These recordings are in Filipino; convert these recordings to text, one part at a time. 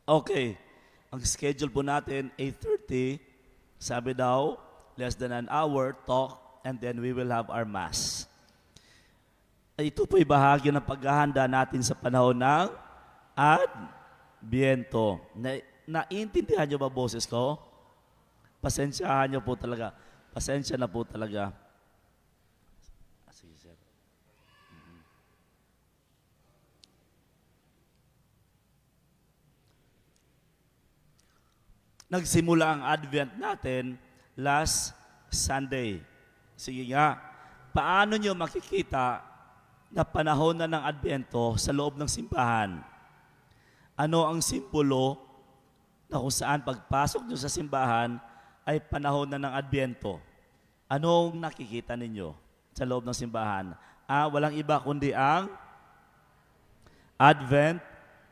Okay. Ang schedule po natin, 8:30. Sabi daw, less than an hour, talk, and then we will have our Mass. Ito po'y bahagi ng paghahanda natin sa panahon ng Adviento. Naintindihan niyo ba boses ko? Pasensyahan niyo po talaga. Pasensya na po talaga. Sige, sir. Nagsimula ang Advent natin last Sunday. Sige nga, paano nyo makikita na panahon na ng Advento sa loob ng simbahan? Ano ang simbolo na kung saan pagpasok nyo sa simbahan ay panahon na ng Advento? Anong nakikita ninyo sa loob ng simbahan? Walang iba kundi ang Advent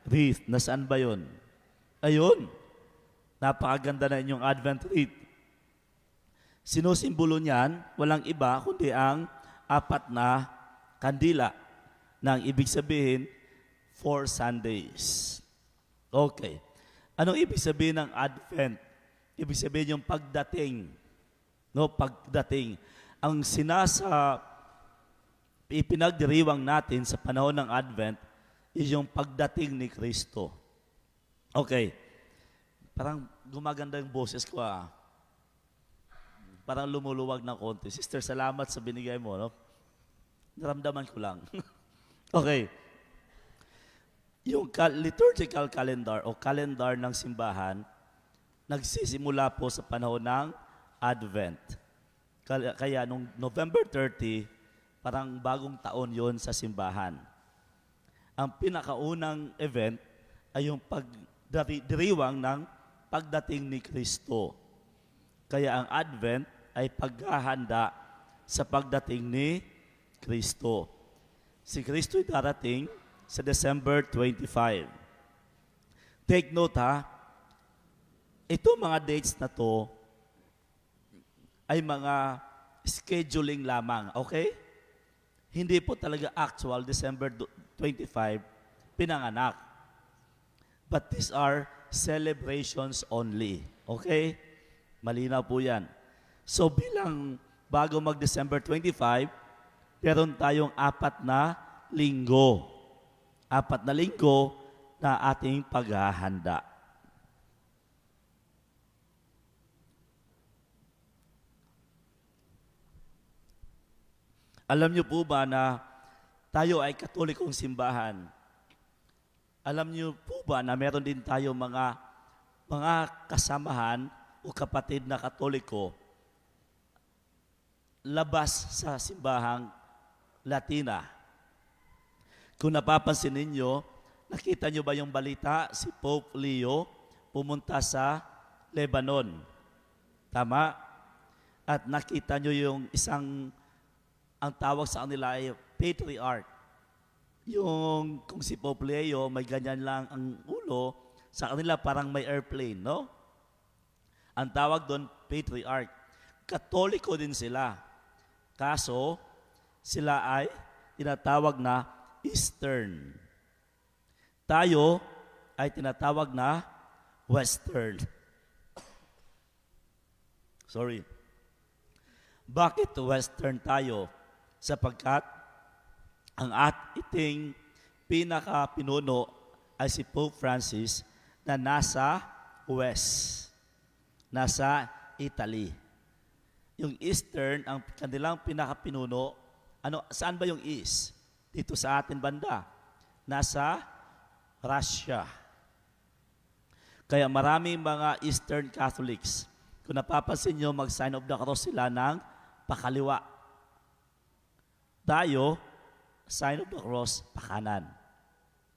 wreath. Nasaan ba yun? Ayun. Napakaganda na inyong Advent wreath. Sinusimbolo niyan, walang iba kundi ang 4 na kandila na ang ibig sabihin, 4 Sundays. Okay. Anong ibig sabihin ng Advent? Ibig sabihin yung pagdating. No, pagdating. Ang ipinagdiriwang natin sa panahon ng Advent is yung pagdating ni Kristo. Okay. Parang gumaganda yung boses ko Parang lumuluwag ng konti. Sister, salamat sa binigay mo. No? Naramdaman ko lang. Okay. Yung liturgical calendar o calendar ng simbahan, nagsisimula po sa panahon ng Advent. Kaya nung November 30, parang bagong taon yon sa simbahan. Ang pinakaunang event ay yung pagdiriwang ng pagdating ni Kristo. Kaya ang Advent ay paghahanda sa pagdating ni Kristo. Si Kristo ay darating sa December 25. Take note ito mga dates na to ay mga scheduling lamang, okay? Hindi po talaga actual December 25 pinanganak. But these are celebrations only. Okay? Malinaw po yan. So bilang bago mag-December 25, meron tayong 4 na linggo. 4 na linggo na ating paghahanda. Alam niyo po ba na tayo ay Katolikong simbahan? Alam niyo po ba na meron din tayo mga kasamahan o kapatid na Katoliko labas sa simbahang Latina? Kung napapansin ninyo, nakita niyo ba yung balita, si Pope Leo pumunta sa Lebanon? Tama? At nakita niyo yung ang tawag sa kanila ay patriarch. Yung kung si Pope Leo may ganyan lang ang ulo, sa kanila parang may airplane, no? Ang tawag doon, patriarch. Katoliko din sila. Kaso, sila ay tinatawag na Eastern. Tayo ay tinatawag na Western. Sorry. Bakit Western tayo? Sapagkat ang ating pinaka-pinuno ay si Pope Francis na nasa West, nasa Italy. Yung Eastern, ang kanilang pinaka-pinuno, saan ba yung East? Dito sa atin banda. Nasa Russia. Kaya maraming mga Eastern Catholics, kung napapansin nyo, mag-sign of the cross sila ng pakaliwa. Tayo, sign of the cross, pakanan.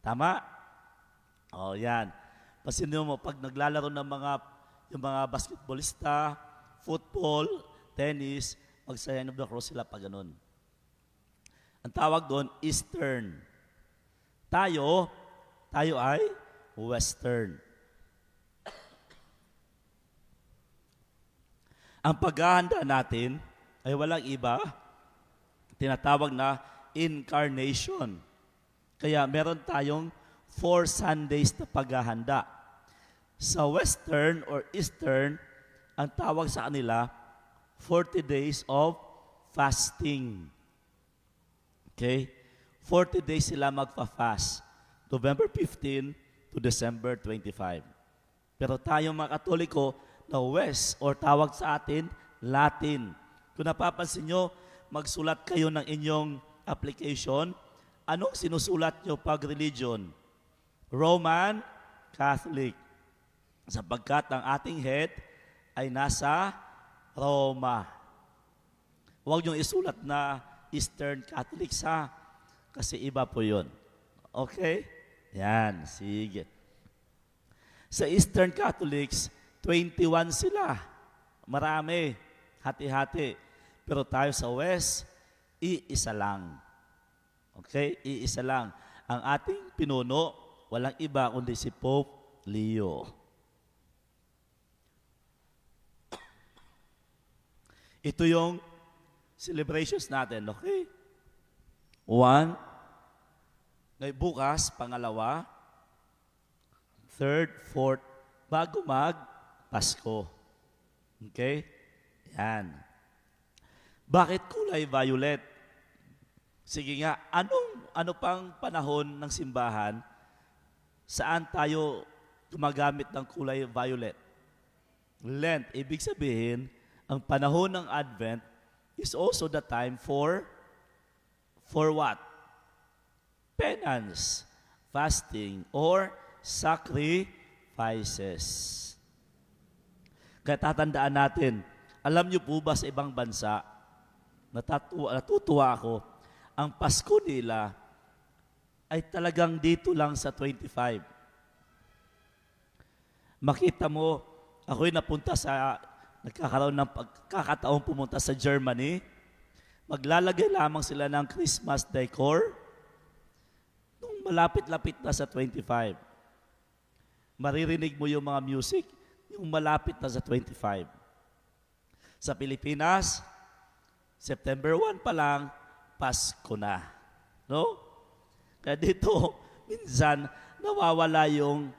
Tama? O, yan. Pasin mo, pag naglalaro ng yung mga basketballista, football, tennis, mag-sign of the cross sila pa ganun. Ang tawag doon, Eastern. Tayo ay Western. Ang paghahanda natin ay walang iba, tinatawag na incarnation. Kaya meron tayong 4 Sundays na paghahanda. Sa Western or Eastern, ang tawag sa kanila, 40 days of fasting. Okay? 40 days sila magpa-fast. November 15 to December 25. Pero tayo mga Katoliko, na West or tawag sa atin, Latin. Kung napapansin nyo, magsulat kayo ng inyong application. Anong sinusulat nyo pag religion? Roman Catholic. Sapagkat ang ating head ay nasa Roma. Huwag nyo isulat na Eastern Catholic sa kasi iba po yun. Okay? Yan, sige. Sa Eastern Catholics, 21 sila. Marami. Hati-hati. Pero tayo sa West, iisa lang. Okay? Iisa lang. Ang ating pinuno, walang iba kundi si Pope Leo. Ito yung celebrations natin, okay? 1. Ngayon bukas, pangalawa. 3rd, 4th, bago mag-Pasko. Okay? Yan. Bakit kulay violet? Sige nga, ano pang panahon ng simbahan saan tayo gumagamit ng kulay violet? Lent. Ibig sabihin, ang panahon ng Advent is also the time for what? Penance, fasting, or sacrifices. Kaya tatandaan natin, alam niyo po ba sa ibang bansa, natutuwa ako, ang Pasko nila ay talagang dito lang sa 25. Makita mo, ako'y nagkakaroon ng pagkakataong pumunta sa Germany, maglalagay lamang sila ng Christmas decor nung malapit-lapit na sa 25. Maririnig mo yung mga music, yung malapit na sa 25. Sa Pilipinas, September 1 pa lang, Pasko na. No? Kaya dito, minsan, nawawala yung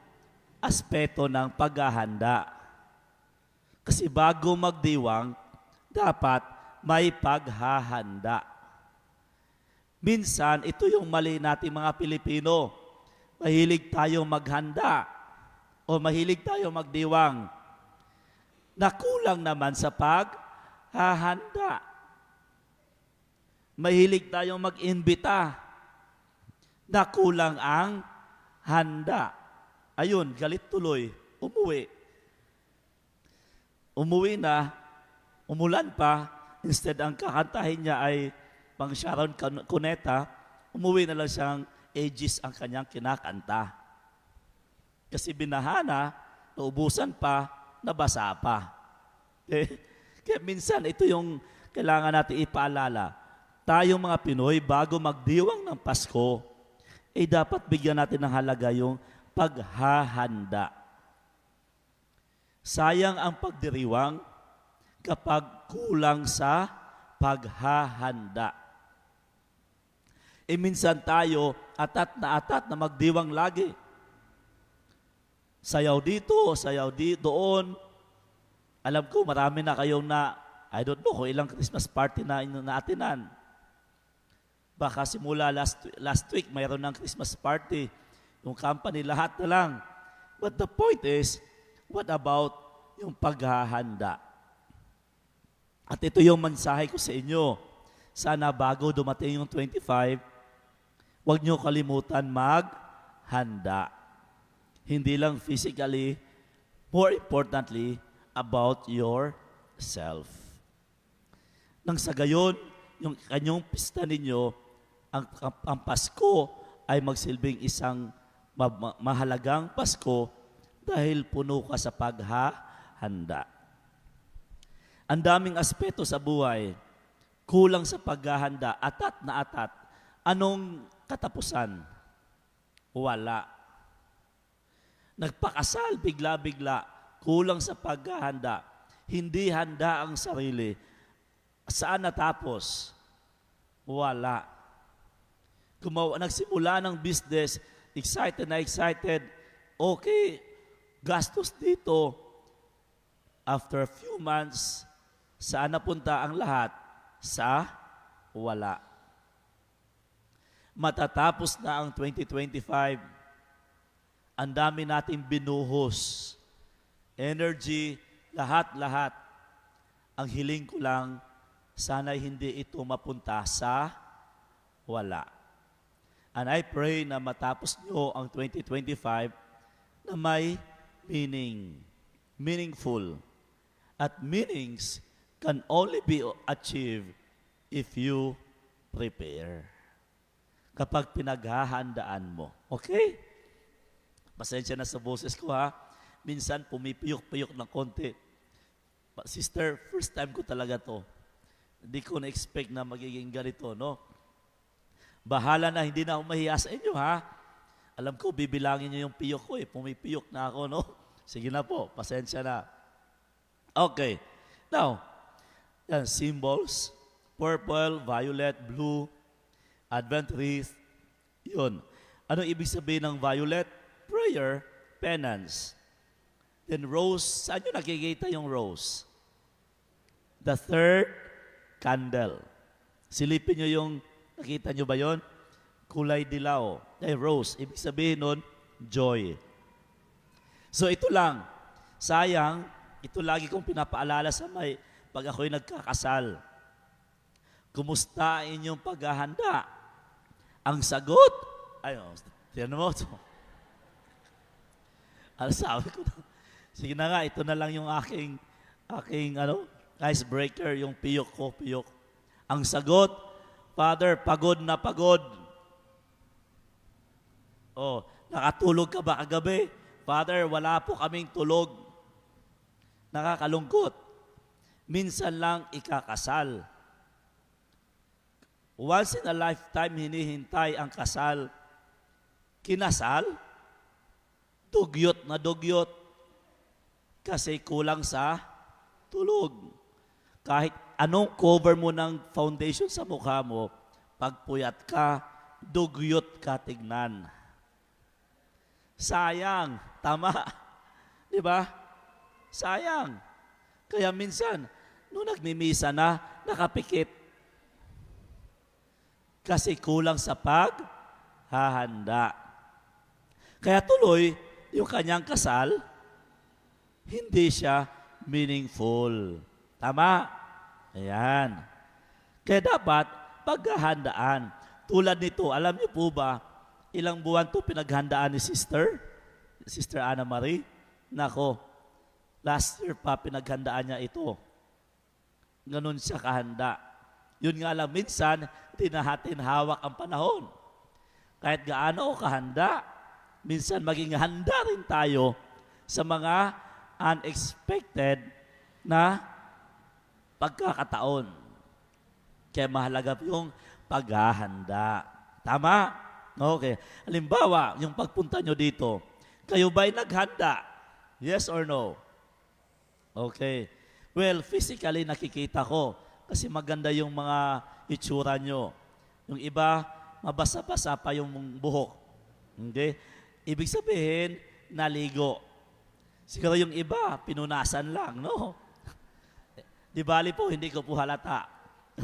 aspeto ng paghahanda. Kasi bago magdiwang, dapat may paghahanda. Minsan, ito yung mali nating mga Pilipino. Mahilig tayong maghanda o mahilig tayong magdiwang. Nakulang naman sa paghahanda. Mahilig tayong mag-imbita. Nakulang ang handa. Ayun, galit tuloy. Umuwi na, umulan pa, instead ang kakantahin niya ay pang Sharon Cuneta, umuwi na lang siyang Aegis ang kanyang kinakanta. Kasi binahana, naubusan pa, nabasa pa. Okay? Kaya minsan, ito yung kailangan natin ipaalala. Tayong mga Pinoy, bago magdiwang ng Pasko, dapat bigyan natin ng halaga yung paghahanda. Sayang ang pagdiriwang kapag kulang sa paghahanda. Minsan tayo atat na magdiwang lagi. Sayaw dito, sayaw doon. Alam ko marami na kayong I don't know kung ilang Christmas party na naatinan. Baka simula last week mayroon ng Christmas party. Yung company lahat na lang. But the point is, what about yung paghahanda? At ito yung mensahe ko sa inyo. Sana bago dumating yung 25, huwag nyo kalimutan maghanda. Hindi lang physically, more importantly, about yourself. Nang sa gayon, yung kanyang pista ninyo, ang Pasko ay magsilbing isang mahalagang Pasko dahil puno ka sa paghahanda. Ang daming aspeto sa buhay, kulang sa paghahanda, atat na atat. Anong katapusan? Wala. Nagpakasal bigla-bigla, kulang sa paghahanda. Hindi handa ang sarili. Saan natapos? Wala. Nagsimula ng business, excited na excited, okay, gastos dito, after a few months, saan napunta ang lahat? Sa wala. Matatapos na ang 2025, ang dami nating binuhos. Energy, lahat-lahat. Ang hiling ko lang, sana'y hindi ito mapunta sa wala. And I pray na matapos nyo ang 2025 na may meaning, meaningful. At meanings can only be achieved if you prepare. Kapag pinaghahandaan mo. Okay? Pasensya na sa boses ko ha. Minsan pumipiyok-piyok ng konti. Sister, first time ko talaga to. Hindi ko na-expect na magiging ganito, no? Bahala na, hindi na ako mahiya sa inyo, ha? Alam ko, bibilangin niyo yung piyok ko, eh. Pumipiyok na ako, no? Sige na po, pasensya na. Okay. Now, yan, symbols. Purple, violet, blue, Advent wreath. Yun. Ano ibig sabihin ng violet? Prayer, penance. Then rose, saan nyo nakikita yung rose? The third candle. Silipin nyo yung, nakita nyo ba yon? Kulay dilaw. Ay, rose. Ibig sabihin nun, joy. So ito lang. Sayang, ito lagi kong pinapaalala sa pag ako'y nagkakasal. Kumusta ang inyong paghahanda? Ang sagot, tiyan mo ito. Ano sabi ko? Sige na nga, ito na lang yung aking icebreaker, yung piyok ko, piyok. Ang sagot, Father, pagod na pagod. Oh, nakatulog ka ba kagabi? Father, wala po kaming tulog. Nakakalungkot. Minsan lang ikakasal. Once in a lifetime, hinihintay ang kasal. Kinasal? Dugyot na dugyot. Kasi kulang sa tulog. Kahit anong cover mo ng foundation sa mukha mo, pagpuyat ka, dugyot ka tignan. Sayang. Tama. Di ba? Sayang. Kaya minsan, nung nagmimisa na, nakapikit. Kasi kulang sa paghahanda. Kaya tuloy, yung kanyang kasal, hindi siya meaningful. Tama? Ayan. Kaya dapat, paghahandaan. Tulad nito, alam niyo po ba, ilang buwan to pinaghandaan ni Sister Ana Marie? Nako, last year pa pinaghandaan niya ito. Ganun siya kahanda. Yun nga lang, minsan, hindi natin hawak ang panahon. Kahit gaano o kahanda, minsan maging handa rin tayo sa mga unexpected na pagkakataon. Kaya mahalaga yung paghahanda. Tama? Okay. Halimbawa, yung pagpunta nyo dito, kayo ba'y naghanda? Yes or no? Okay. Well, physically nakikita ko kasi maganda yung mga itsura nyo. Yung iba, mabasa-basa pa yung buhok. Okay? Ibig sabihin, naligo. Siguro yung iba, pinunasan lang, no? Di bali po, hindi ko po halata.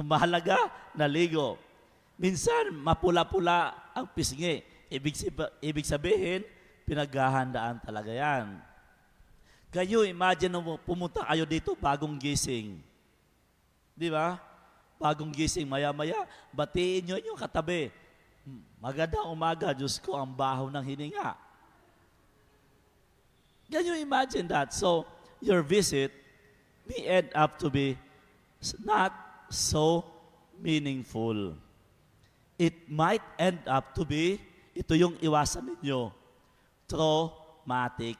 Mahalaga, naligo. Minsan, mapula-pula ang pisngi. Ibig sabihin, pinaghahandaan talaga yan. Kayo, imagine mo, pumunta kayo dito, bagong gising. Di ba? Bagong gising, maya-maya, batiin nyo yung katabi. Magandang umaga, Diyos ko, ang baho ng hininga. Can you imagine that? So, your visit may end up to be not so meaningful. It might end up to be, ito yung iwasan ninyo, traumatic.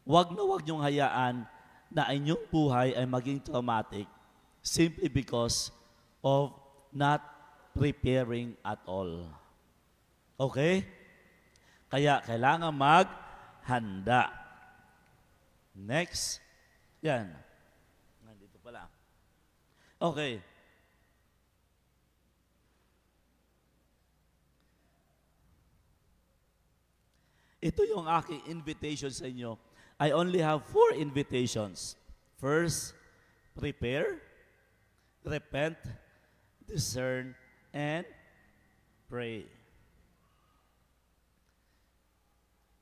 Huwag na huwag niyong hayaan na inyong buhay ay maging traumatic simply because of not preparing at all. Okay? Kaya kailangan maghanda. Next. Yan. Nandito pala. Okay. Ito yung aking invitation sa inyo. I only have 4 invitations. First, prepare, repent, discern, and pray.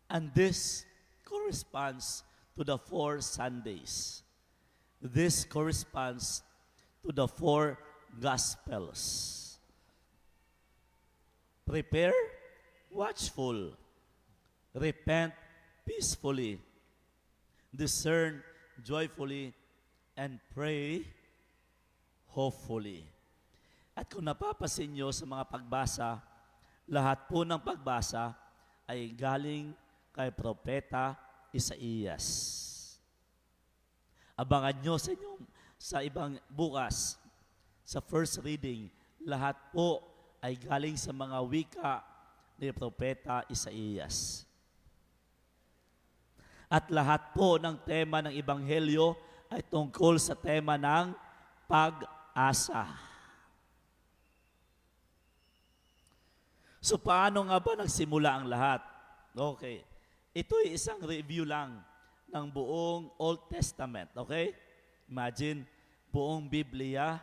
And this corresponds to the 4 Sundays. This corresponds to the 4 Gospels. Prepare, watchful. Repent, peacefully. Discern, joyfully. And pray, hopefully. At kung napapasin nyo sa mga pagbasa, lahat po ng pagbasa ay galing kay Propeta Isaías. Abangan nyo sa ibang bukas, sa first reading, lahat po ay galing sa mga wika ni Propeta Isaías. At lahat po ng tema ng Ebanghelyo ay tungkol sa tema ng pag-asa. So paano nga ba nagsimula ang lahat? Okay. Ito ay isang review lang ng buong Old Testament. Okay? Imagine, buong Biblia,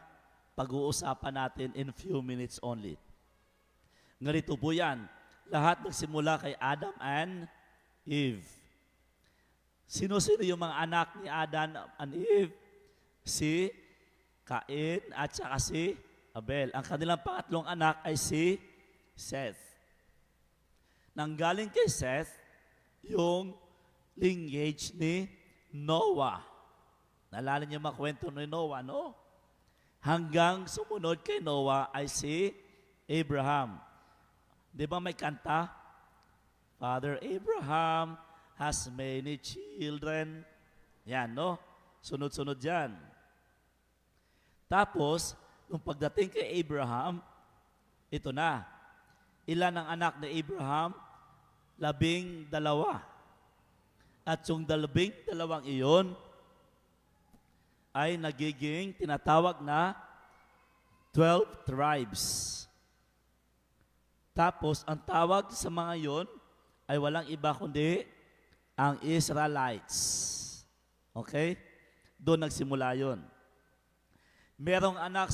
pag-uusapan natin in few minutes only. Ganito po yan. Lahat nagsimula kay Adam and Eve. Sino-sino yung mga anak ni Adam and Eve? Si Cain at saka si Abel. Ang kanilang pangatlong anak ay si Seth. Nanggaling kay Seth, yung lineage ni Noah. Naalala niyo mga kwento ni Noah, no? Hanggang sumunod kay Noah ay si Abraham. Di ba may kanta? Father Abraham has many children. Yan, no? Sunod-sunod yan. Tapos, nung pagdating kay Abraham, ito na. Ilan ang anak ni Abraham? 12. At yung 12 iyon ay nagiging tinatawag na 12 tribes. Tapos, ang tawag sa mga iyon ay walang iba kundi ang Israelites. Okay? Doon nagsimula yun. Merong anak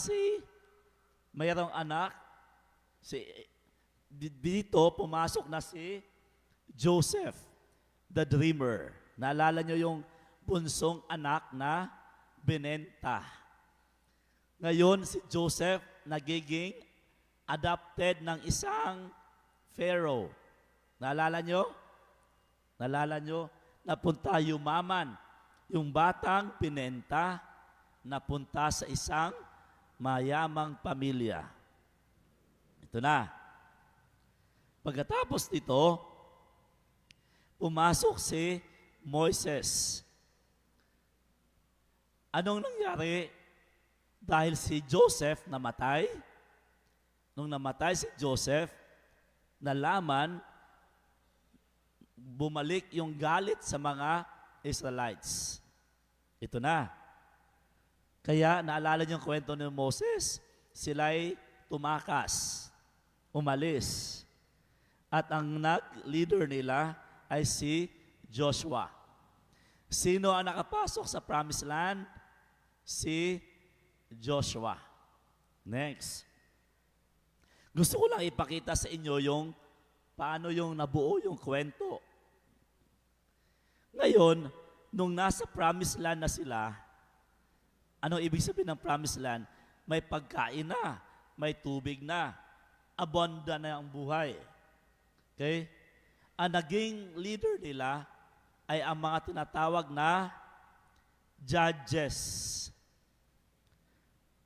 dito pumasok na si Joseph, the dreamer. Naalala nyo yung bunsong anak na binenta. Ngayon, si Joseph nagiging adopted ng isang Pharaoh. Naalala nyo? Napunta yumaman. Yung batang binenta, napunta sa isang mayamang pamilya. Ito na. Pagkatapos nito, pumasok si Moises. Anong nangyari? Dahil si Joseph namatay. Nung namatay si Joseph, nalaman, bumalik yung galit sa mga Israelites. Ito na. Kaya naalala niyo yung kwento ni Moses, sila'y tumakas, umalis. At ang nag-leader nila ay si Joshua. Sino ang nakapasok sa Promised Land? Si Joshua. Next. Gusto ko lang ipakita sa inyo yung paano yung nabuo yung kwento. Ngayon, nung nasa Promised Land na sila, ano ibig sabihin ng Promised Land? May pagkain na, may tubig na, abundant na ang buhay. Okay? Ang naging leader nila ay ang mga tinatawag na judges.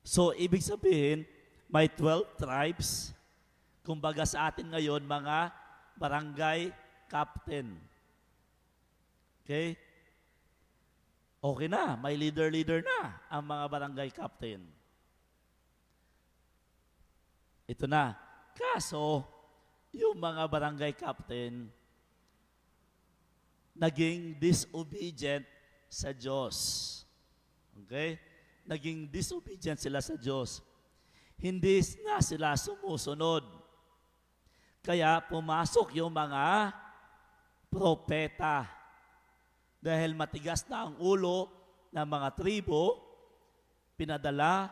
So, ibig sabihin, may 12 tribes. Kumbaga sa atin ngayon, mga barangay captain. Okay? Okay na, may leader na ang mga barangay captain. Ito na. Kaso, yung mga barangay captain, naging disobedient sa Diyos. Okay? Naging disobedient sila sa Diyos. Hindi na sila sumusunod. Kaya pumasok yung mga propeta. Dahil matigas na ang ulo ng mga tribo, pinadala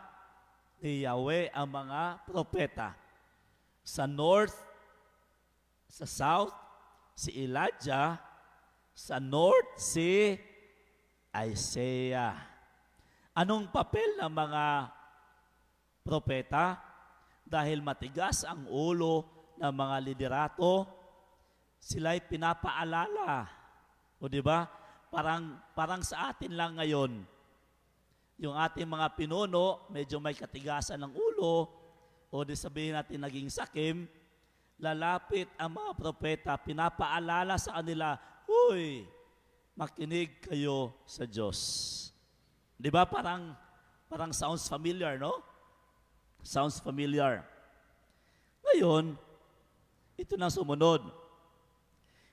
ni Yahweh ang mga propeta. Sa north, sa south, si Elijah. Sa north, si Isaiah. Anong papel ng mga propeta? Dahil matigas ang ulo ng mga liderato, sila'y pinapaalala. O di ba? Parang sa atin lang ngayon, yung ating mga pinuno, medyo may katigasan ng ulo, o di sabihin natin naging sakim, lalapit ang mga propeta, pinapaalala sa kanila, "Huy, makinig kayo sa Diyos." Di ba? Parang sounds familiar, no? Sounds familiar. Ngayon, ito na sumunod.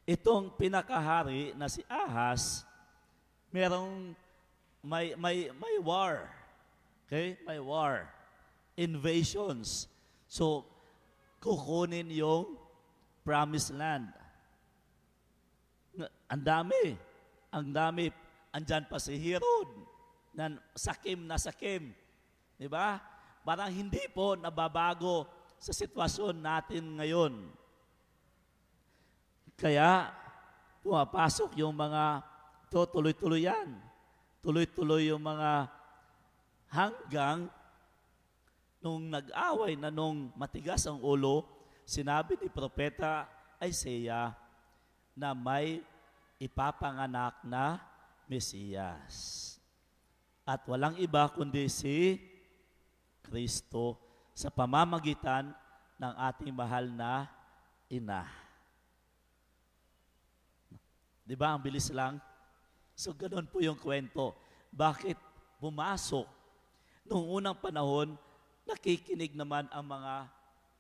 Itong pinakahari na si Ahaz, may war. Okay? May war. Invasions. So, kukunin yung promised land. Ang dami. Andyan pa si Herod. Sakim na sakim. Diba? Parang hindi po nababago sa sitwasyon natin ngayon. Kaya, pumapasok yung mga tuloy-tuloy yan. Tuloy-tuloy yung mga hanggang nung nag-away na nung matigas ang ulo, sinabi ni Propeta Isaiah na may ipapanganak na Mesiyas. At walang iba kundi si Kristo sa pamamagitan ng ating mahal na ina. Di ba? Ang bilis lang. So, ganun po yung kwento. Bakit pumasok? Noong unang panahon, nakikinig naman ang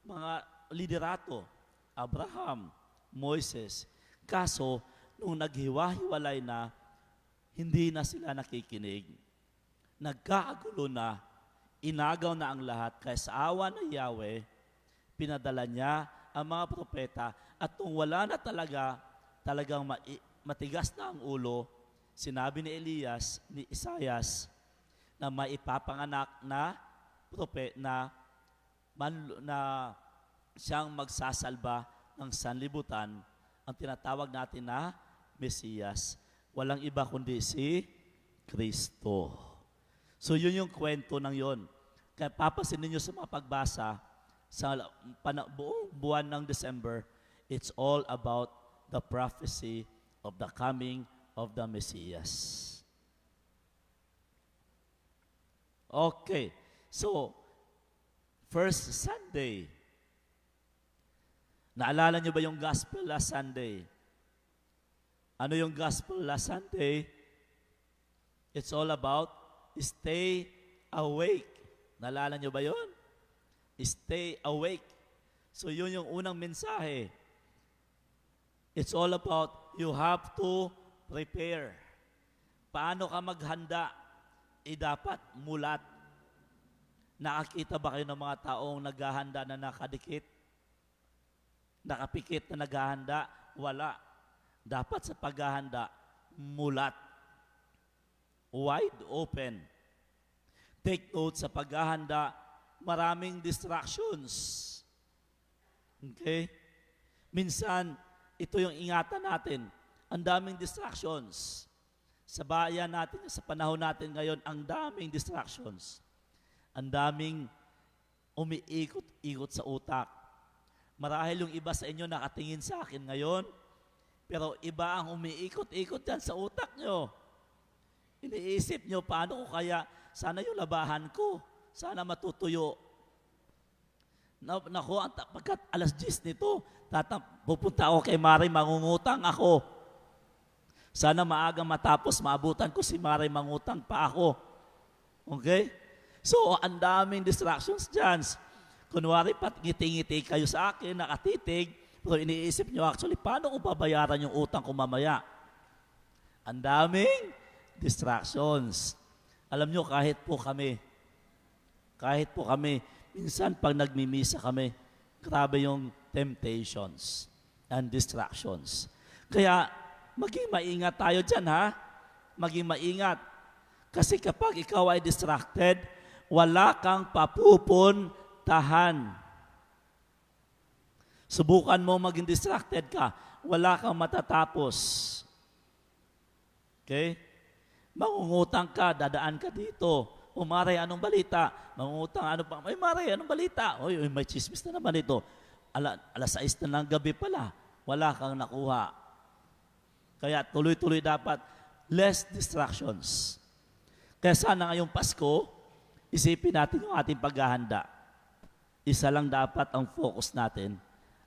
mga liderato. Abraham, Moises. Kaso, nung naghiwa-hiwalay na, hindi na sila nakikinig. Nagkakagulo na, inagaw na ang lahat. Kaya sa awa ng Yahweh, pinadala niya ang mga propeta. At nung wala na talagang matigas na ang ulo, sinabi ni Isaias, na maipapanganak na na siyang magsasalba ng sanlibutan, ang tinatawag natin na Mesiyas. Walang iba kundi si Kristo. So yun yung kwento ng yon. Kaya papasin ninyo sa mga pagbasa sa buong buwan ng December, it's all about the prophecy of the coming of the Messias. Okay. So, first Sunday. Naalala niyo ba yung gospel last Sunday? Ano yung gospel last Sunday? It's all about stay awake. Naalala niyo ba yun? Stay awake. So, yun yung unang mensahe. It's all about you have to prepare. Paano ka maghanda? Dapat mulat. Nakakita ba kayo ng mga taong naghahanda na nakadikit? Nakapikit na naghahanda? Wala. Dapat sa paghahanda, mulat. Wide open. Take note sa paghahanda, maraming distractions. Okay? Minsan, ito yung ingatan natin. Ang daming distractions. Sa bayan natin, sa panahon natin ngayon, ang daming distractions. Ang daming umiikot-ikot sa utak. Marahil yung iba sa inyo nakatingin sa akin ngayon, pero iba ang umiikot-ikot yan sa utak nyo. Iniisip nyo, paano ko kaya, sana yung labahan ko, sana matutuyo. Naku, pagkat alas 10 nito, pupunta ako kay Mari, mangungutang ako. Sana maaga matapos, maabutan ko si Mari, mangutang pa ako. Okay? So, ang daming distractions dyan. Kunwari, ngiti-ngiti kayo sa akin, nakatitig, pero iniisip nyo, actually, paano ko babayaran yung utang ko mamaya? Ang daming distractions. Alam nyo, kahit po kami, minsan pag nagmimisa kami, grabe yung temptations and distractions. Kaya maging maingat tayo dyan, ha? Maging maingat. Kasi kapag ikaw ay distracted, wala kang papupuntahan. Subukan mo maging distracted ka, wala kang matatapos. Okay? Mangungutang ka, dadaan ka dito. O Maray, anong balita? Mangungutang, ano pa? Ay Maray, anong balita? Oy, may chismis na naman ito. Alas 6 na ng gabi pala, wala kang nakuha. Kaya tuloy-tuloy dapat, less distractions. Kaya sana ngayong Pasko, isipin natin yung ating paghahanda. Isa lang dapat ang focus natin,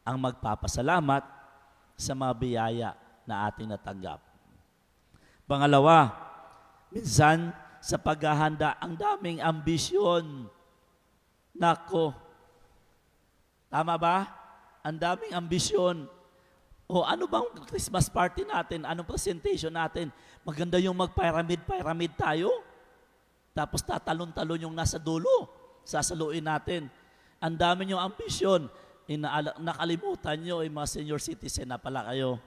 ang magpapasalamat sa mga biyaya na ating natanggap. Pangalawa, minsan sa paghahanda, ang daming ambisyon. Nako, tama ba? Ang daming ambisyon. O ano bang Christmas party natin? Anong presentation natin? Maganda yung mag-pyramid tayo. Tapos tatalon-talon yung nasa dulo. Sasaluin natin. Ang dami yung ambisyon. Nakalimutan nyo, mga senior citizen na pala kayo.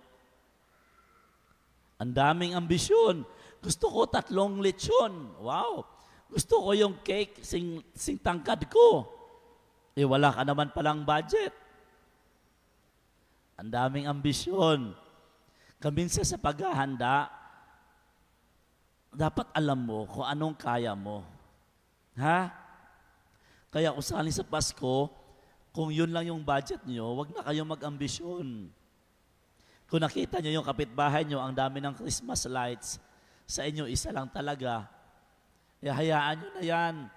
Ang daming ambisyon. Gusto ko 3 lechon. Wow! Gusto ko yung cake, sing tangkad ko. Wala ka naman palang budget. Ang daming ambisyon. Kaminsan sa paghahanda, dapat alam mo kung anong kaya mo. Ha? Kaya kung sakaling sa Pasko, kung yun lang yung budget nyo, wag na kayong mag-ambisyon. Kung nakita nyo yung kapitbahay nyo, ang dami ng Christmas lights, sa inyo isa lang talaga. Hayaan nyo na yan.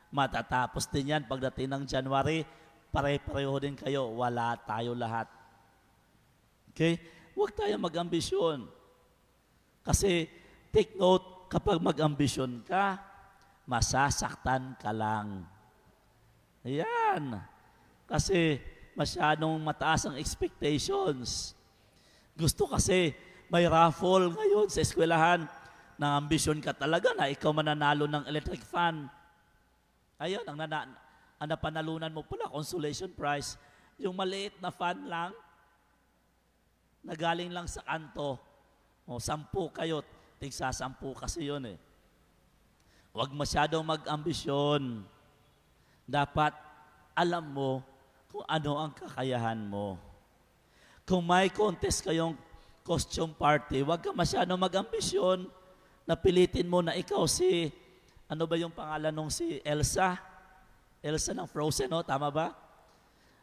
Matatapos din yan pagdating ng January, pare-pareho din kayo, wala tayo lahat. Okay? Huwag tayo mag-ambisyon. Kasi, take note, kapag mag-ambisyon ka, masasaktan ka lang. Ayan. Kasi, masyadong mataas ang expectations. Gusto kasi, may raffle ngayon sa eskwelahan, na ambisyon ka talaga na ikaw mananalo ng electric fan. Ayun, ang napanalunan mo pala, consolation prize, yung maliit na fan lang, na galing lang sa kanto. 10 kayo, tigsa 10 kasi yun eh. Huwag masyadong mag-ambisyon. Dapat alam mo kung ano ang kakayahan mo. Kung may contest kayong costume party, huwag ka masyadong mag-ambisyon na pilitin mo na ikaw si, ano ba yung pangalan nung si Elsa? Elsa ng Frozen, no? Tama ba?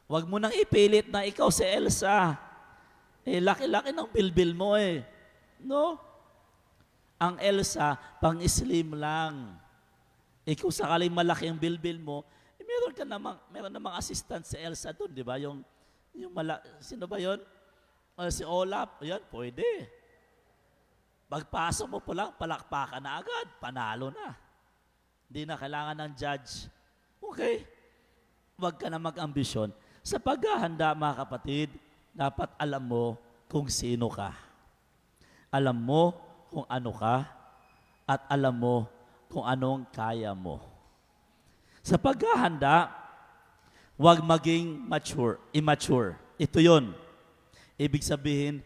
Huwag mo nang ipilit na ikaw si Elsa. Laki-laki ng bilbil mo eh. No? Ang Elsa, pang-slim lang. Kung sakaling malaki ang bilbil mo, meron namang assistant si Elsa doon, di ba? Sino ba yon? Si Olaf, yan, pwede. Pagpasok mo po lang, palakpakan na agad, panalo na. Hindi na kailangan ng judge. Okay, huwag ka na mag-ambisyon. Sa paghahanda, mga kapatid, dapat alam mo kung sino ka. Alam mo kung ano ka, at alam mo kung anong kaya mo. Sa paghahanda, huwag maging immature. Ito yon. Ibig sabihin,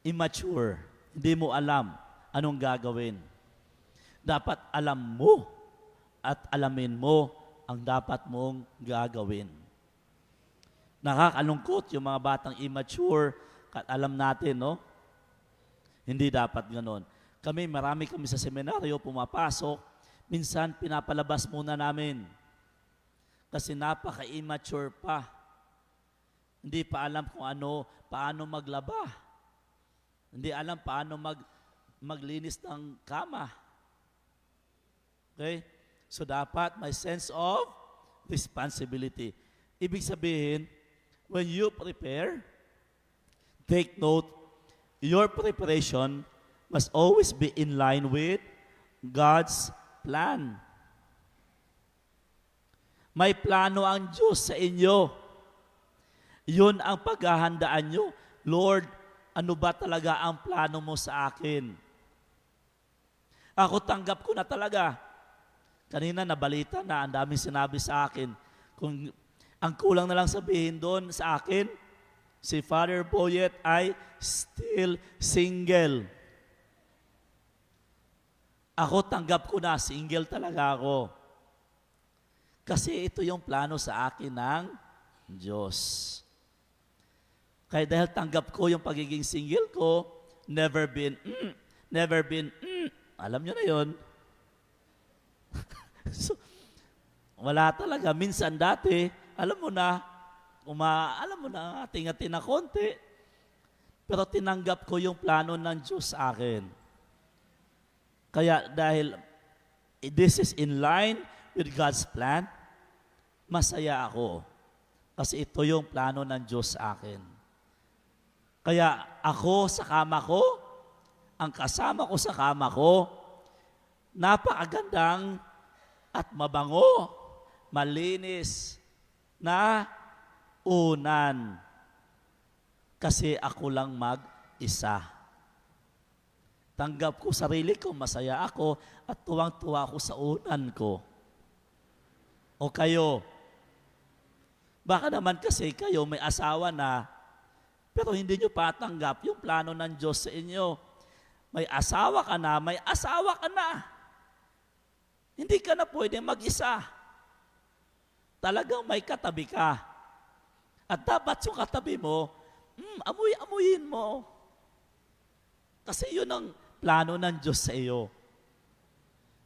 immature. Hindi mo alam anong gagawin. Dapat alam mo at alamin mo ang dapat mong gagawin. Nakakalungkot yung mga batang immature, alam natin, no? Hindi dapat ganon. Marami kami sa seminaryo, pumapasok, minsan pinapalabas muna namin. Kasi napaka-immature pa. Hindi pa alam kung paano maglaba. Hindi alam paano maglinis ng kama. Okay? So dapat may sense of responsibility. Ibig sabihin, when you prepare, take note, your preparation must always be in line with God's plan. May plano ang Diyos sa inyo. Yun ang paghahandaan nyo. Lord, ano ba talaga ang plano mo sa akin? Ako tanggap ko na talaga. Kanina nabalita na, ang daming sinabi sa akin. Kung ang kulang na lang sabihin doon sa akin, Si Father Boyet ay still single. Ako tanggap ko na, single talaga ako. Kasi ito yung plano sa akin ng Diyos. Kaya dahil tanggap ko yung pagiging single ko, never been, alam nyo na yun. So, wala talaga. Minsan dati, alam mo na, ating na konti. Pero tinanggap ko yung plano ng Diyos sa akin. Kaya dahil this is in line with God's plan, masaya ako. Kasi ito yung plano ng Diyos sa akin. Kaya ako sa kama ko, ang kasama ko sa kama ko, napakagandang at mabango, malinis na unan. Kasi ako lang mag-isa. Tanggap ko sarili ko, masaya ako, at tuwang-tuwa ako sa unan ko. O kayo, baka naman kasi kayo may asawa na, pero hindi nyo patanggap yung plano ng Diyos sa inyo. May asawa ka na, may asawa ka na. Hindi ka na pwede mag-isa. Talagang may katabi ka. At dapat yung katabi mo, amuyin mo. Kasi yun ang plano ng Diyos sa iyo.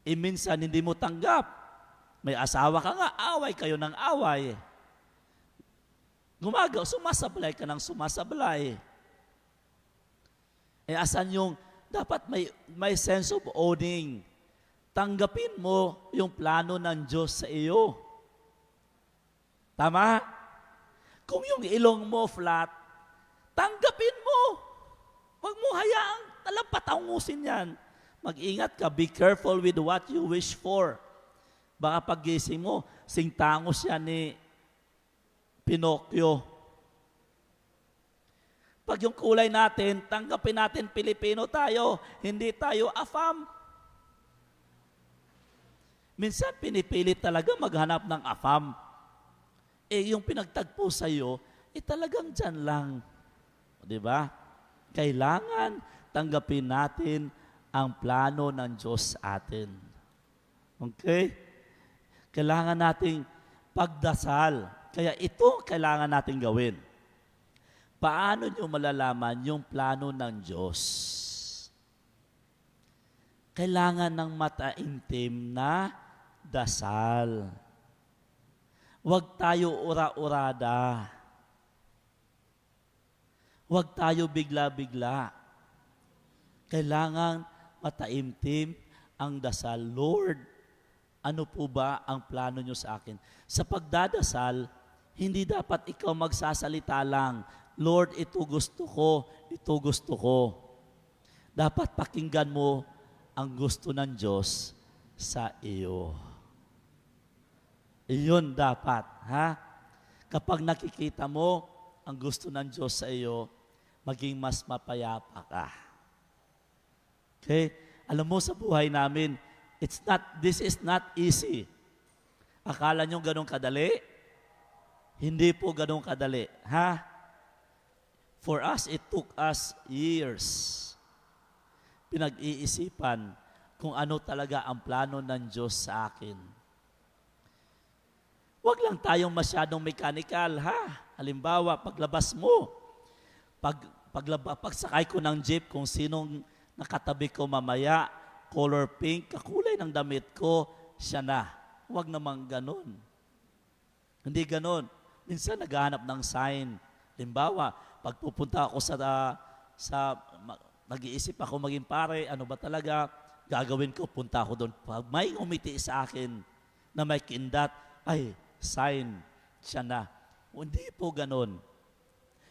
Minsan hindi mo tanggap. May asawa ka nga, away kayo ng away. Sumasablay ka ng sumasablay. Asan yung, dapat may sense of owning. Tanggapin mo yung plano ng Diyos sa iyo. Tama? Kung yung ilong mo flat, tanggapin mo. Huwag mo hayaang patangusin yan. Mag-ingat ka, be careful with what you wish for. Baka paggising mo, singtangos yan ni Pinocchio. Pag yung kulay natin, tanggapin natin Pilipino tayo, hindi tayo AFAM. Minsan pinipilit talaga maghanap ng AFAM. Yung pinagtagpo sa iyo, talagang dyan lang. Di ba? Kailangan tanggapin natin ang plano ng Diyos sa atin. Okay? Kailangan nating pagdasal. Kaya ito kailangan nating gawin. Paano nyo malalaman yung plano ng Diyos? Kailangan ng mataimtim na dasal. Huwag tayo ura-urada. Huwag tayo bigla-bigla. Kailangan mataimtim ang dasal. Lord, ano po ba ang plano nyo sa akin? Sa pagdadasal, hindi dapat ikaw magsasalita lang, Lord, ito gusto ko, ito gusto ko. Dapat pakinggan mo ang gusto ng Diyos sa iyo. Iyon dapat, ha? Kapag nakikita mo ang gusto ng Diyos sa iyo, maging mas mapayapa ka. Okay? Alam mo sa buhay namin, this is not easy. Akala nyo ganun kadali? Hindi po ganun kadali. Ha? For us, it took us years. Pinag-iisipan kung ano talaga ang plano ng Diyos sa akin. Huwag lang tayong masyadong mechanical, ha? Halimbawa, paglabas mo, pagsakay ko ng jeep, kung sinong nakatabi ko mamaya, color pink, kakulay ng damit ko, siya na. Huwag namang ganun. Hindi ganun. Minsan naghahanap ng sign. Halimbawa, pagpupunta ako nag-iisip ako maging pare, ano ba talaga gagawin ko, punta ako doon. Pag may umiti sa akin na may kindat, ay, sign, siya na. Hindi po ganun.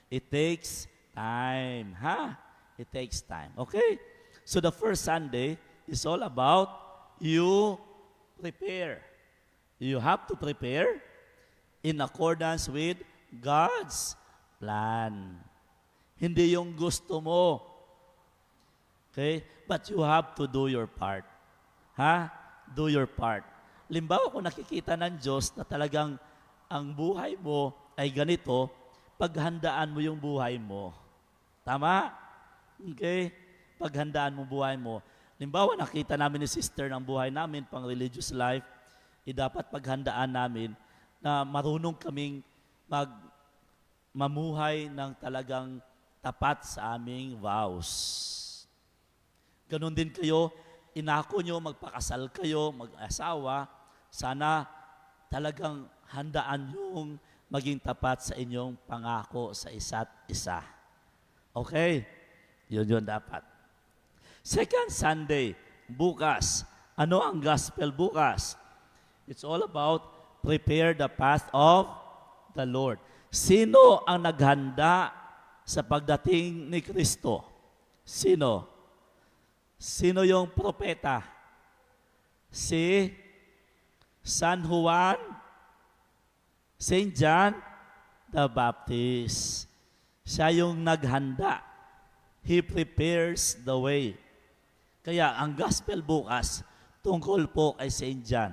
It takes time, ha? It takes time. Okay? So the first Sunday is all about you prepare. You have to prepare in accordance with God's plan. Hindi yung gusto mo. Okay? But you have to do your part. Ha? Do your part. Limbawa kung nakikita ng Diyos na talagang ang buhay mo ay ganito, paghandaan mo yung buhay mo. Tama? Okay? Paghandaan mo buhay mo. Halimbawa, nakita namin ni sister ng buhay namin, pang religious life, dapat paghandaan namin na marunong kaming mamuhay ng talagang tapat sa aming vows. Ganon din kayo, inako nyo, magpakasal kayo, mag-asawa, sana talagang handaan yung maging tapat sa inyong pangako sa isa't isa. Okay? Yun dapat. Second Sunday, bukas. Ano ang gospel bukas? It's all about prepare the path of the Lord. Sino ang naghanda sa pagdating ni Kristo? Sino? Sino yung propeta? Si San Juan, Saint John the Baptist. Siya yung naghanda. He prepares the way. Kaya ang gospel bukas, tungkol po kay Saint John.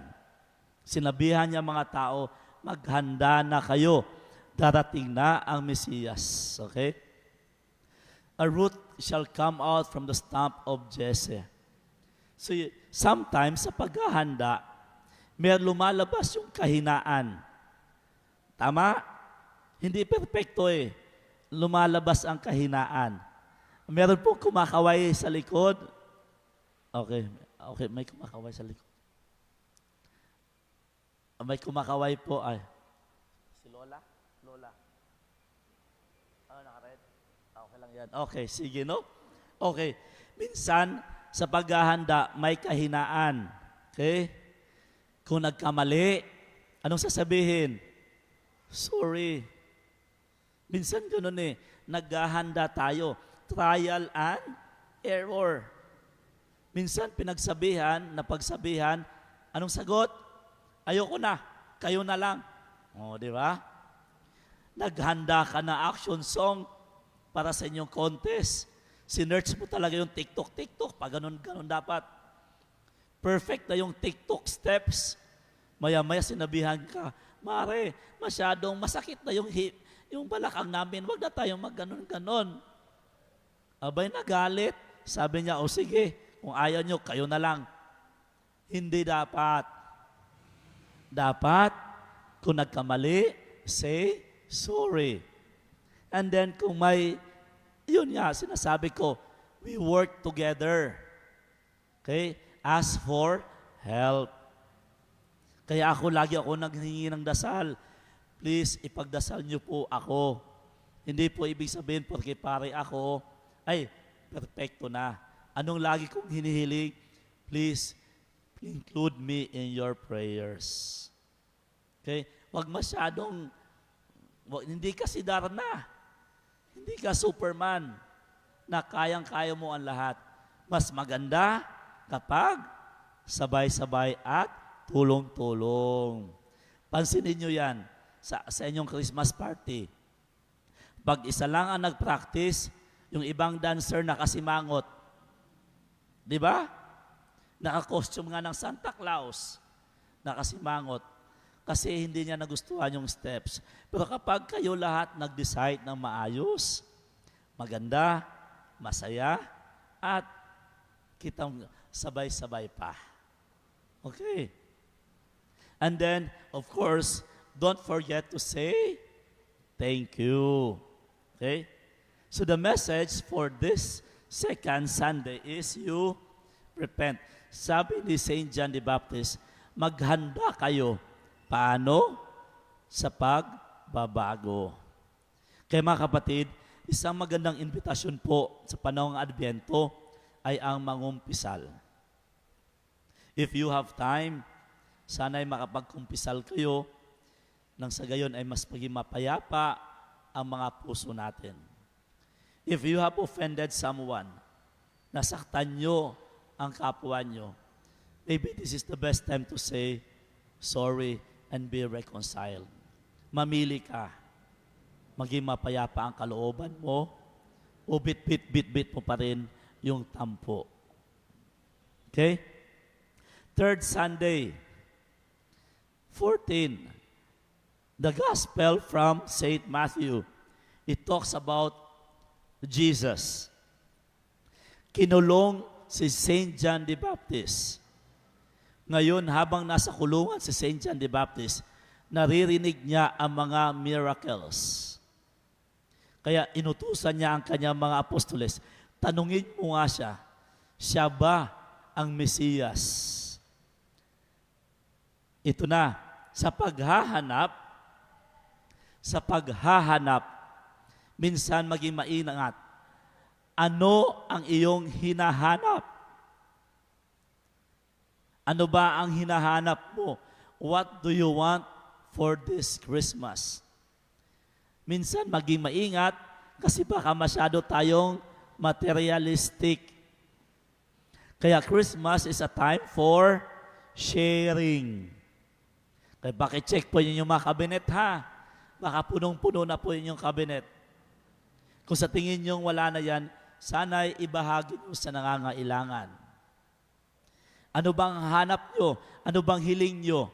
Sinabihan niya mga tao, maghanda na kayo. Darating na ang Mesiyas. Okay? A root shall come out from the stump of Jesse. So sometimes sa paghahanda, may lumalabas yung kahinaan. Tama? Hindi perfecto eh. Lumalabas ang kahinaan. Meron pong kumakaway sa likod. Okay, may kumakaway sa likod. May kumakaway po ay. Si Lola? Naka-red? Okay lang yan. Okay, sige no? Okay. Minsan, sa paghahanda, may kahinaan. Okay? Kung nagkamali, anong sasabihin? Sorry. Minsan ganun eh. Naghahanda tayo. Trial and error. Minsan napagsabihan, anong sagot? Ayoko na, kayo na lang. O, di ba? Naghanda ka na action song para sa inyong contest. Sinerch mo talaga yung TikTok. Pag ganun dapat. Perfect na yung TikTok steps. Maya-maya sinabihan ka, Mare, masyadong masakit na yung balakang namin. Huwag na tayong mag-ganon-ganon. Abay nagalit. Sabi niya, o sige, kung ayaw nyo, kayo na lang. Hindi dapat. Dapat, kung nagkamali, say sorry. And then kung yun nga, sinasabi ko, we work together. Okay? Ask for help. Kaya lagi ako naghingi ng dasal. Please, ipagdasal niyo po ako. Hindi po ibig sabihin, porque pare ako, ay, perfecto na. Anong lagi kong hinihiling? Please, include me in your prayers. Okay? Hindi ka si Darna. Hindi ka Superman na kayang-kaya mo ang lahat. Mas maganda kapag sabay-sabay at tulong-tulong. Pansinin nyo yan sa inyong Christmas party. Pag isa lang ang nag-practice, yung ibang dancer nakasimangot. Di ba? Naka-costume nga ng Santa Claus. Nakasimangot. Kasi hindi niya nagustuhan yung steps. Pero kapag kayo lahat nag-decide ng maayos, maganda, masaya, at kitang sabay-sabay pa. Okay. And then, of course, don't forget to say, thank you. Okay? So the message for this second Sunday is you repent. Sabi ni Saint John the Baptist, maghanda kayo. Paano? Sa pagbabago. Kaya mga kapatid, isang magandang invitasyon po sa panahong Adbyento ay ang mangumpisal. If you have time, sana'y makapagkumpisal kayo nang sa gayon ay mas maging mapayapa ang mga puso natin. If you have offended someone, nasaktan nyo ang kapwa nyo, maybe this is the best time to say sorry and be reconciled. Mamili ka. Maging mapayapa ang kalooban mo o bit mo pa rin yung tampo. Okay? Third Sunday, 14. The Gospel from St. Matthew. It talks about Jesus. Kinulong si Saint John the Baptist. Ngayon, habang nasa kulungan si Saint John the Baptist, naririnig niya ang mga miracles. Kaya inutusan niya ang kanyang mga apostoles, tanungin mo nga siya ba ang Mesiyas? Ito na, sa paghahanap, minsan maging maingat. Ano ang iyong hinahanap? Ano ba ang hinahanap mo? What do you want for this Christmas? Minsan maging maingat kasi baka masyado tayong materialistic. Kaya Christmas is a time for sharing. Kaya check po yun yung mga kabinet ha. Baka punong-puno na po yun yung kabinet. Kung sa tingin nyo wala na yan, sana'y ibahagi nyo sa nangangailangan. Ano bang hanap nyo? Ano bang hiling nyo?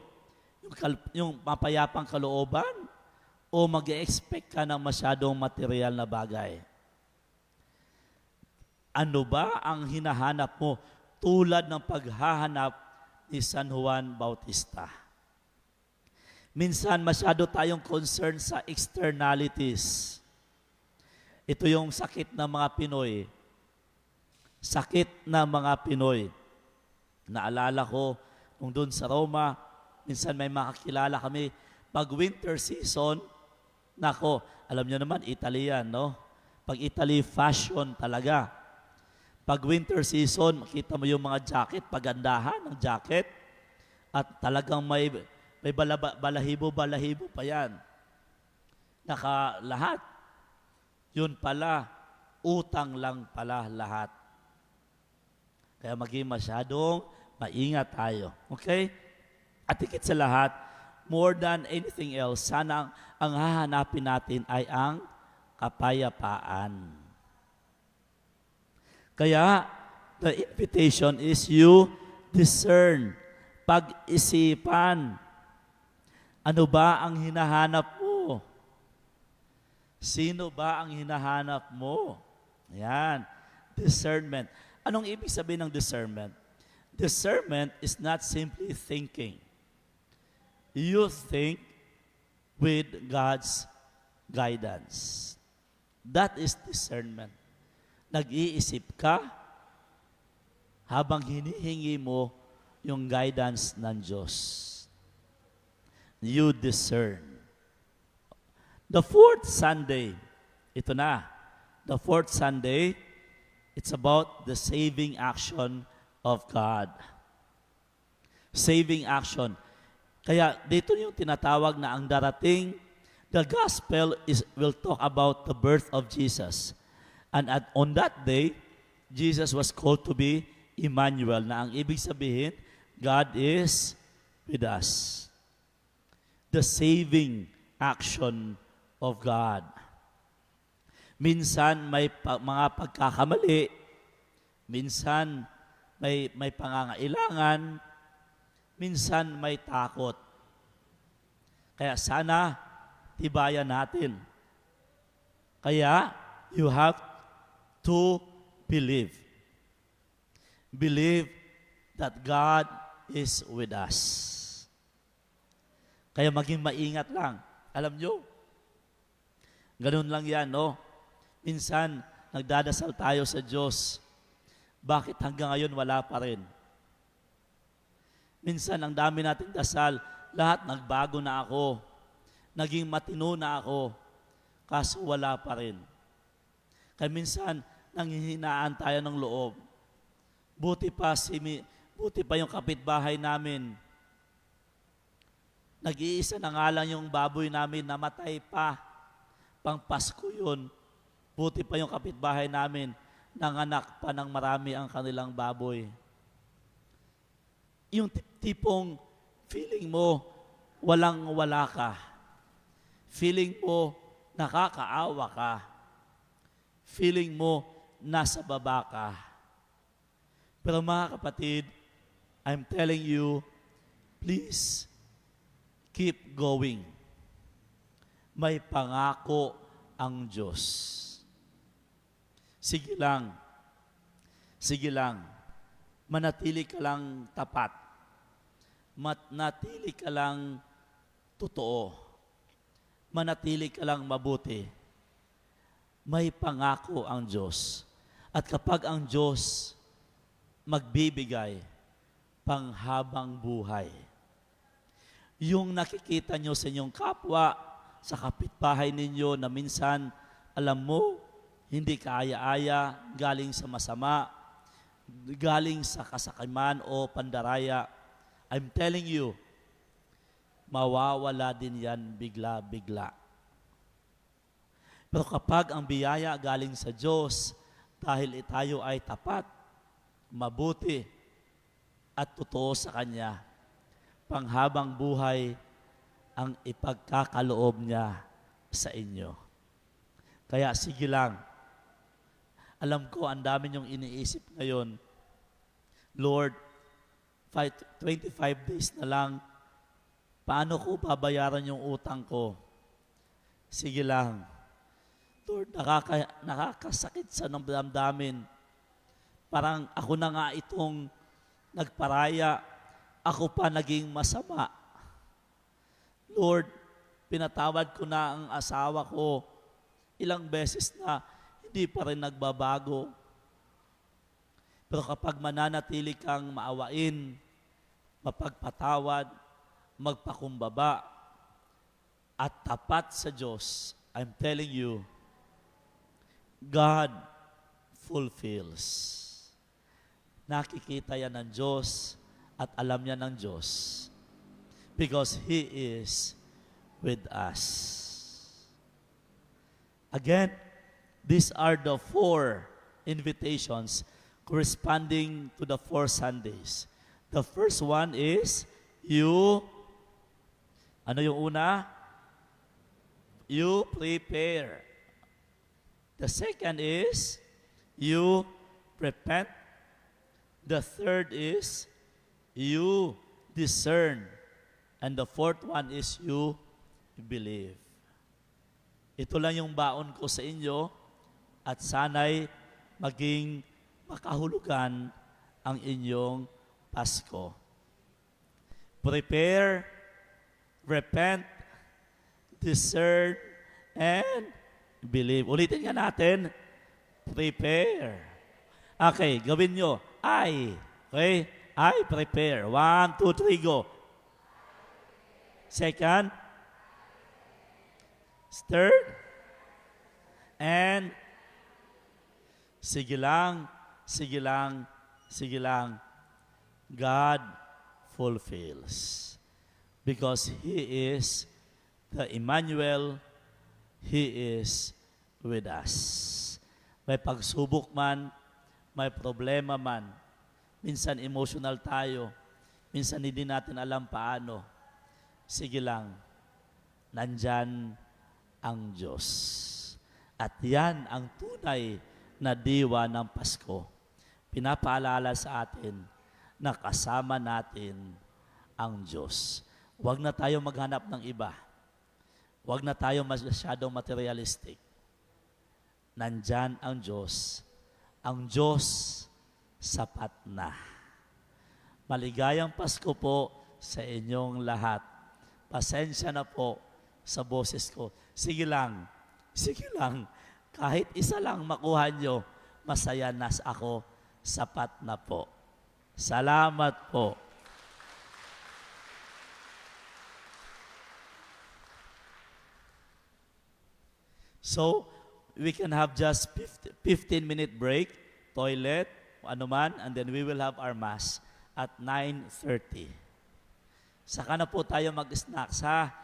Yung mapayapang kalooban? O mag-expect ka ng masyadong material na bagay? Ano ba ang hinahanap mo tulad ng paghahanap ni San Juan Bautista? Minsan masyado tayong concerned sa externalities. Ito yung sakit ng mga Pinoy. Sakit ng mga Pinoy. Naalala ko, nung doon sa Roma, minsan may makakilala kami, pag winter season, nako, alam nyo naman, Italian, no? Pag Italy, fashion talaga. Pag winter season, makita mo yung mga jacket, pagandahan ng jacket, at talagang may balahibo pa yan. Lahat. Yun pala, utang lang pala lahat. Kaya maging masyadong maingat tayo. Okay? At higit sa lahat, more than anything else, sana ang hahanapin natin ay ang kapayapaan. Kaya, the invitation is you discern, pag-isipan. Ano ba ang hinahanap mo? Sino ba ang hinahanap mo? Yan. Discernment. Anong ibig sabihin ng discernment? Discernment is not simply thinking. You think with God's guidance. That is discernment. Nag-iisip ka habang hinihingi mo yung guidance ng Diyos. You discern. The fourth Sunday, ito na. The fourth Sunday, it's about the saving action of God. Saving action. Kaya dito yung tinatawag na ang darating, the gospel will talk about the birth of Jesus. And on that day, Jesus was called to be Emmanuel, na ang ibig sabihin, God is with us. The saving action of God. Minsan may mga pagkakamali, minsan may pangangailangan, minsan may takot. Kaya sana tibayan natin. Kaya you have to believe. Believe that God is with us. Kaya maging maingat lang. Alam nyo, ganun lang yan, no? Minsan, nagdadasal tayo sa Diyos. Bakit hanggang ngayon wala pa rin? Minsan, ang dami nating dasal, lahat nagbago na ako. Naging matino na ako. Kaso wala pa rin. Kaya minsan, nanghihinaan tayo ng loob. Buti pa yung kapitbahay namin. Nag-iisa na nga lang yung baboy namin, namatay pa. Pang Pasko yun. Buti pa yung kapitbahay namin, nanganak pa ng marami ang kanilang baboy. Yung tipong feeling mo, walang-wala ka. Feeling mo, nakakaawa ka. Feeling mo, nasa baba ka. Pero mga kapatid, I'm telling you, please, keep going. May pangako ang Diyos. Sige lang. Sige lang. Manatili ka lang tapat. Manatili ka lang totoo. Manatili ka lang mabuti. May pangako ang Diyos. At kapag ang Diyos magbibigay panghabang buhay, yung nakikita nyo sa inyong kapwa, sa kapitbahay ninyo na minsan, alam mo, hindi kaaya-aya, galing sa masama, galing sa kasakiman o pandaraya, I'm telling you, mawawala din yan bigla-bigla. Pero kapag ang biyaya galing sa Diyos, dahil tayo ay tapat, mabuti, at totoo sa Kanya, panghabang buhay ang ipagkakaloob niya sa inyo. Kaya sige lang. Alam ko, ang dami niyong iniisip ngayon, Lord, 25 days na lang, paano ko babayaran yung utang ko? Sige lang. Lord, nakakasakit sa damdamin. Parang ako na nga itong nagparaya, ako pa naging masama. Lord, pinatawad ko na ang asawa ko ilang beses na hindi pa rin nagbabago. Pero kapag mananatili kang maawain, mapagpatawad, magpakumbaba, at tapat sa Diyos, I'm telling you, God fulfills. Nakikita yan ng Diyos at alam niya ng Diyos because He is with us. Again, these are the 4 invitations corresponding to the 4 Sundays. The first one is you, ano yung una? You prepare. The second is you repent. The third is you discern. And the fourth one is you believe. Ito lang yung baon ko sa inyo at sana'y maging makahulugan ang inyong Pasko. Prepare, repent, discern, and believe. Ulitin nga natin. Prepare. Okay, gawin nyo. I. Okay? I prepare. 1, 2, 3, go. Second. Third. And sige lang, sige lang, sige lang. God fulfills. Because He is the Emmanuel, He is with us. May pagsubok man, may problema man, minsan emotional tayo, minsan hindi natin alam paano. Sige lang, nandyan ang Diyos. At yan ang tunay na diwa ng Pasko. Pinapaalala sa atin na kasama natin ang Diyos. Huwag na tayo maghanap ng iba. Huwag na tayo masyadong materialistic. Nandyan ang Diyos. Ang Diyos sapat na. Maligayang Pasko po sa inyong lahat. Pasensya na po sa boses ko. Sige lang, kahit isa lang makuha nyo, masaya na ako, sapat na po. Salamat po. So, we can have just 15-minute break, toilet, ano man, and then we will have our Mass at 9:30. Saka na po tayo mag-snacks, ha?